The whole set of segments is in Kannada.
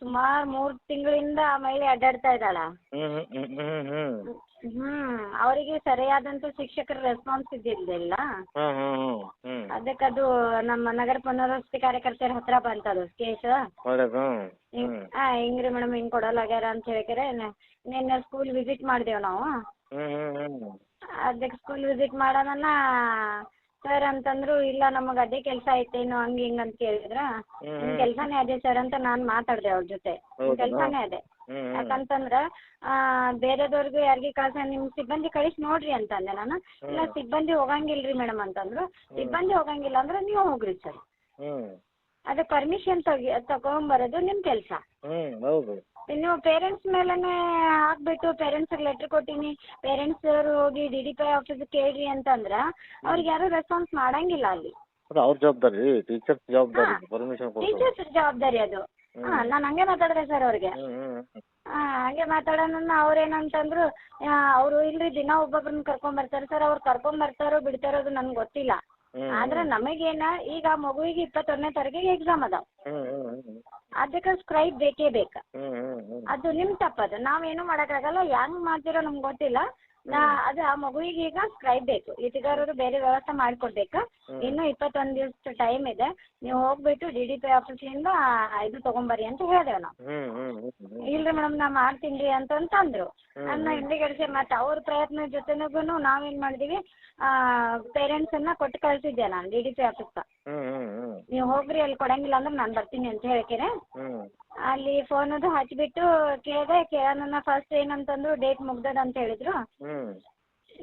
ಸುಮಾರು 3 ತಿಂಗಳಿಂದ ಆ ಮಹಿಳೆ ಅಡ್ಡಾಡ್ತಾ ಇದ್ದಾಳ. ಹ್ಮ್ ಹ್ಮ್ ಹ್ಮ್ ಹ್ಮ್ ಅವರಿಗೆ ಸರಿಯಾದಂತ ಶಿಕ್ಷಕರ ರೆಸ್ಪಾನ್ಸ್ ಇದ್ದಿದ್ದಿಲ್ಲ. ಹ್ಮ್ ಹ್ಮ್ ಹ್ಮ್ ಅದಕ್ಕದು ನಮ್ಮ ನಗರ ಪುನರ್ವಸತಿ ಕಾರ್ಯಕರ್ತರ ಹತ್ರ ಬಂತದು ಕೇಸ್. ಒಳ್ಳೇದು. ಹಿಂಗ್ರಿ ಮೇಡಮ್ ಹಿಂಗ್ ಕೊಡಲಾಗ್ಯಾರ ಅಂತ ಹೇಳಿಕರೆ ನಿನ್ನೆ ಸ್ಕೂಲ್ ವಿಸಿಟ್ ಮಾಡಿದೆವು ನಾವು. ಅದಕ್ಕೆ ಸ್ಕೂಲ್ ವಿಸಿಟ್ ಮಾಡೋಣ ಸರ್ ಅಂತಂದ್ರು, ಇಲ್ಲ ನಮಗೆ ಅದೇ ಕೆಲಸ ಐತೇನು ಹಂಗೆ ಹಿಂಗೆ ಅಂತ ಕೇಳಿದ್ರ. ನಿಮ್ ಕೆಲಸನೇ ಅದೇ ಸರ್ ಅಂತ ನಾನು ಮಾತಾಡಿದೆ ಅವ್ರ ಜೊತೆ. ನಿಮ್ ಕೆಲಸನೇ ಅದೇ, ಯಾಕಂತಂದ್ರ ಬೇರೆದವ್ರಿಗೆ ಯಾರಿಗೆ ಕಳ್ಸ ನಿಮ್ ಸಿಬ್ಬಂದಿ ಕಳಿಸಿ ನೋಡ್ರಿ ಅಂತ ಅಂದೆ ನಾನು. ಇಲ್ಲ ಸಿಬ್ಬಂದಿ ಹೋಗಂಗಿಲ್ರಿ ಮೇಡಮ್ ಅಂತಂದ್ರು. ಸಿಬ್ಬಂದಿ ಹೋಗಂಗಿಲ್ಲ ಅಂದ್ರೆ ನೀವು ಹೋಗ್ರಿ ಸರ್. ಅದು ಪರ್ಮಿಷನ್ ತಗೊಂಬರೋದು ನಿಮ್ ಕೆಲಸ. ನೀವು ಪೇರೆಂಟ್ಸ್ ಮೇಲೆನೆ ಹಾಕ್ಬಿಟ್ಟು ಪೇರೆಂಟ್ಸ್ ಲೆಟರ್ ಕೊಟ್ಟಿನಿ, ಪೇರೆಂಟ್ಸ್ ಅವರು ಹೋಗಿ DDPI ಆಫೀಸ್ ಕೇಳ್ರಿ ಅಂತಂದ್ರ ಅವ್ರಿಗೆ ಯಾರು ರೆಸ್ಪಾನ್ಸ್ ಮಾಡಂಗಿಲ್ಲ ಅಲ್ಲಿ. ಅವ್ರ ಜವಾಬ್ದಾರಿ, ಟೀಚರ್ಸ್ ಜವಾಬ್ದಾರಿ, ಪರ್ಮಿಷನ್ ಟೀಚರ್ಸ್ ಜವಾಬ್ದಾರಿ ಅದು. ನಾನು ಹಂಗೆ ಮಾತಾಡಿದೆ ಸರ್ ಅವ್ರಿಗೆ. ಹಂಗೆ ಮಾತಾಡೋಣ ಅವ್ರೇನಂತಂದ್ರು, ಅವರು ಇಲ್ರಿ ದಿನ ಒಬ್ಬೊಬ್ರನ್ನ ಕರ್ಕೊಂಡ್ ಬರ್ತಾರೆ ಸರ್. ಅವ್ರು ಕರ್ಕೊಂಡ್ ಬರ್ತಾರೋ ಬಿಡ್ತಾರೋ ಅದು ನನ್ಗೆ ಗೊತ್ತಿಲ್ಲ. ಆದ್ರೆ ನಮಗೇನ ಈಗ ಮಗುವಿಗೆ 21ನೇ ತಾರೀಕಿಗೆ ಎಕ್ಸಾಮ್ ಅದಾವ. ಅದಕ್ಕೆ ಸ್ಕ್ರೈಬ್ ಬೇಕೇ ಬೇಕ. ಅದು ನಿಮ್ ತಪ್ಪದು, ನಾವೇನು ಮಾಡಕ್ಕಾಗಲ್ಲ. ಹೆಂಗ್ ಮಾಡ್ತಿರೋ ನಮ್ಗೆ ಗೊತ್ತಿಲ್ಲ. ಅದು ಆ ಮಗುವಿಗೆ ಈಗ ಸ್ಕ್ರೈಬ್ ಬೇಕು. ಇಟಗಾರರು ಬೇರೆ ವ್ಯವಸ್ಥೆ ಮಾಡಿಕೊಡ್ಬೇಕು. ಇನ್ನು 21 ದಿವಸ ಟೈಮ್ ಇದೆ. ನೀವು ಹೋಗ್ಬಿಟ್ಟು DDPI ಆಫೀಸಿಂದ ಇದು ತಗೊಂಬರ್ರಿ ಅಂತ ಹೇಳಿದೆವು ನಾವು. ಇಲ್ರಿ ಮೇಡಮ್ ನಾ ಮಾಡ್ತೀನಿ ಅಂತಂದ್ರು. ನನ್ನ ಹಿಂದೆಗಡಿಸಿ ಮತ್ತೆ ಅವ್ರ ಪ್ರಯತ್ನ ಜೊತೆನೂ ನಾವೇನ್ ಮಾಡಿದೀವಿ, ಪೇರೆಂಟ್ಸ್ ಅನ್ನ ಕೊಟ್ಟು ಕಳ್ಸಿದ್ದೆ ನಾನು DDPI ಆಫೀಸ್. ನೀವು ಹೋಗ್ರಿ, ಅಲ್ಲಿ ಕೊಡಂಗಿಲ್ಲ ಅಂದ್ರೆ ನಾನು ಬರ್ತೀನಿ ಅಂತ ಹೇಳಿಕೆರೆ ಅಲ್ಲಿ ಫೋನ್ ಅದು ಹಚ್ಬಿಟ್ಟು ಕೇಳಿದೆ. ಕೇಳೋಣ ಫಸ್ಟ್ ಏನಂತಂದ್ರು, ಡೇಟ್ ಮುಗ್ದದ ಅಂತ ಹೇಳಿದ್ರು.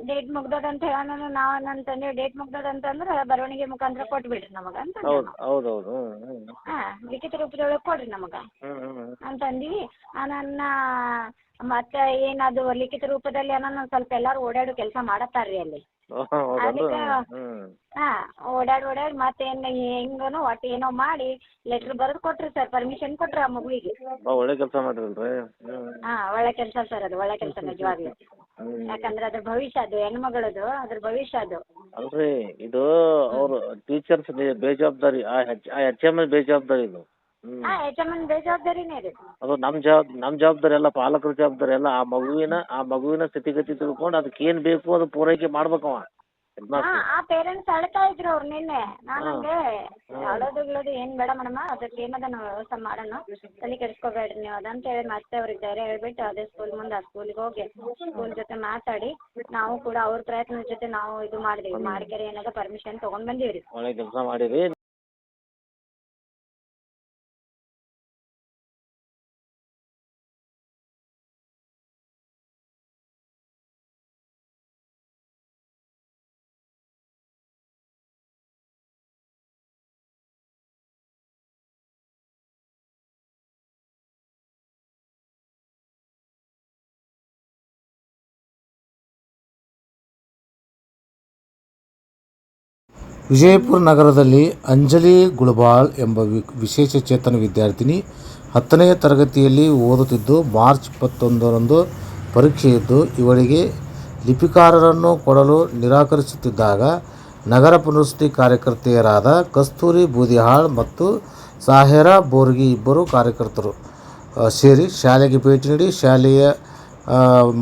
ಡೇಟ್ ಮುಗ್ದದ ಅಂತ ಹೇಳೋಣ ನಾವೇನಂತಂದ್ರೆ, ಡೇಟ್ ಮುಗ್ದದ ಅಂತಂದ್ರೆ ಬರವಣಿಗೆ ಮುಖಾಂತರ ಕೊಟ್ಬಿಡ್ರಿ ನಮಗ ಅಂತ. ಲಿಖಿತ ರೂಪದೊಳಗೆ ಕೊಡ್ರಿ ನಮಗ ಅಂತಂದಿವಿ. ನನ್ನ ಮತ್ತೆ ಏನದು ಲಿಖಿತ ರೂಪದಲ್ಲಿ ಅನ್ನೋ ಸ್ವಲ್ಪ ಎಲ್ಲಾರು ಓಡಾಡು ಕೆಲಸ ಮಾಡತ್ತಾರ್ರಿ ಅಲ್ಲಿ. ಅದಕ್ಕೆ ಓಡಾಡಿ ಮತ್ತೇನ್ ಹೆಂಗನು ಒಟ್ಟು ಏನೋ ಮಾಡಿ ಲೆಟರ್ ಬರೆದು ಕೊಟ್ರಿ ಸರ್. ಪರ್ಮಿಷನ್ ಕೊಟ್ರಿ ಆ ಮಗುವಿಗೆ. ಒಳ್ಳೆ ಕೆಲಸ ಮಾಡಿರಲ್ರಿ. ಒಳ್ಳೆ ಕೆಲಸ ಸರ್, ಅದು ಒಳ್ಳೆ ಕೆಲಸ ನಿಜವಾಗ್ಲು. ಯಾಕಂದ್ರೆ ಅದ್ರ ಭವಿಷ್ಯ, ಅದು ಹೆಣ್ಮಗಳದು, ಅದ್ರ ಭವಿಷ್ಯ ಅದು. ಅಲ್ರಿ ಇದು ಅವ್ರ ಟೀಚರ್ಸ್ ಬೇಜವಾಬ್ದಾರಿ, ಆ HM ಬೇಜವಾಬ್ದಾರಿ ಇದು. HM ಬೇಜವಾಬ್ದಾರಿನೇ ಇದೆ ಅದು. ನಮ್ ಜವಾಬ್ದಾರಿ ಅಲ್ಲ, ಪಾಲಕರ ಜವಾಬ್ದಾರಿ ಅಲ್ಲ. ಆ ಮಗುವಿನ ಸ್ಥಿತಿಗತಿ ತಿಳ್ಕೊಂಡು ಅದಕ್ಕೆ ಏನ್ ಬೇಕು ಅದು ಪೂರೈಕೆ ಮಾಡ್ಬೇಕವ. ಆ ಪೇರೆಂಟ್ಸ್ ಅಳ್ತಾ ಇದ್ರು ಅವ್ರು ನಿನ್ನೆ. ನಾನಂಗೆ ಅಳೋದು ಗಿಳೋದು ಏನ್ ಬೇಡ ಮೇಡಮ್, ಅದಕ್ಕೆ ಏನದ ನಾವು ವ್ಯವಸ್ಥೆ ಮಾಡೋಣ, ತಲೆ ಕೆಡಿಸ್ಕೋಬೇಡ್ರಿ ನೀವು ಅದಂತ ಹೇಳಿ ಮತ್ತೆ ಅವ್ರಿಗೆ ಧೈರ್ಯ ಹೇಳ್ಬಿಟ್ಟು ಅದೇ ಸ್ಕೂಲ್ ಮುಂದೆ ಆ ಸ್ಕೂಲ್ಗೆ ಹೋಗಿ ಸ್ಕೂಲ್ ಜೊತೆ ಮಾತಾಡಿ ನಾವು ಕೂಡ ಅವ್ರ ಪ್ರಯತ್ನದ ಜೊತೆ ನಾವು ಇದು ಮಾಡಿದೀವಿ. ಮಾಡಿಕೆರೆ ಏನದ ಪರ್ಮಿಷನ್ ತಗೊಂಡ್ ಬಂದೀವ್ರಿ. ಒಳ್ಳೆ ಕೆಲಸ ಮಾಡಿರಿ. ವಿಜಯಪುರ ನಗರದಲ್ಲಿ ಅಂಜಲಿ ಗುಳಬಾಳ್ ಎಂಬ ವಿಶೇಷಚೇತನ ವಿದ್ಯಾರ್ಥಿನಿ 10ನೇ ತರಗತಿಯಲ್ಲಿ ಓದುತ್ತಿದ್ದು, ಮಾರ್ಚ್ 21ರಂದು ಪರೀಕ್ಷೆಯಿದ್ದು ಇವಳಿಗೆ ಲಿಪಿಕಾರರನ್ನು ಕೊಡಲು ನಿರಾಕರಿಸುತ್ತಿದ್ದಾಗ ನಗರ ಪುನರ್ವಸತಿ ಕಾರ್ಯಕರ್ತೆಯರಾದ ಕಸ್ತೂರಿ ಬೂದಿಹಾಳ್ ಮತ್ತು ಸಾಹೇರಾ ಬೋರ್ಗಿ ಇಬ್ಬರು ಕಾರ್ಯಕರ್ತರು ಸೇರಿ ಶಾಲೆಗೆ ಭೇಟಿ ನೀಡಿ ಶಾಲೆಯ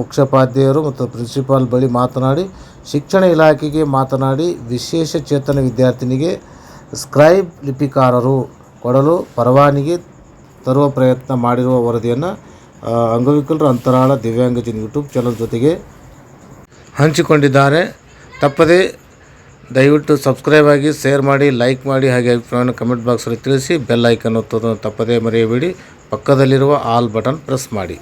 ಮುಖ್ಯೋಪಾಧ್ಯಾಯರು ಮತ್ತು ಪ್ರಿನ್ಸಿಪಾಲ್ ಬಳಿ ಮಾತನಾಡಿ ಶಿಕ್ಷಣ ಇಲಾಖೆಗೆ ಮಾತನಾಡಿ ವಿಶೇಷಚೇತನ ವಿದ್ಯಾರ್ಥಿನಿಗೆ ಸ್ಕ್ರೈಬ್ ಲಿಪಿಕಾರರು ಕೊಡಲು ಪರವಾನಗಿ ತರುವ ಪ್ರಯತ್ನ ಮಾಡಿರುವ ವರದಿಯನ್ನು ಅಂಗವಿಕಲರ ಅಂತರಾಳ ದಿವ್ಯಾಂಗಜನ ಯೂಟ್ಯೂಬ್ ಚಾನಲ್ ಜೊತೆಗೆ ಹಂಚಿಕೊಂಡಿದ್ದಾರೆ. ತಪ್ಪದೇ ದಯವಿಟ್ಟು ಸಬ್ಸ್ಕ್ರೈಬ್ ಆಗಿ, ಶೇರ್ ಮಾಡಿ, ಲೈಕ್ ಮಾಡಿ, ಹಾಗೆ ಅಭಿಪ್ರಾಯವನ್ನು ಕಮೆಂಟ್ ಬಾಕ್ಸಲ್ಲಿ ತಿಳಿಸಿ. ಬೆಲ್ ಐಕನ್ ಒತ್ತೋದನ್ನು ತಪ್ಪದೇ ಮರೆಯಬೇಡಿ. ಪಕ್ಕದಲ್ಲಿರುವ ಆಲ್ ಬಟನ್ ಪ್ರೆಸ್ ಮಾಡಿ.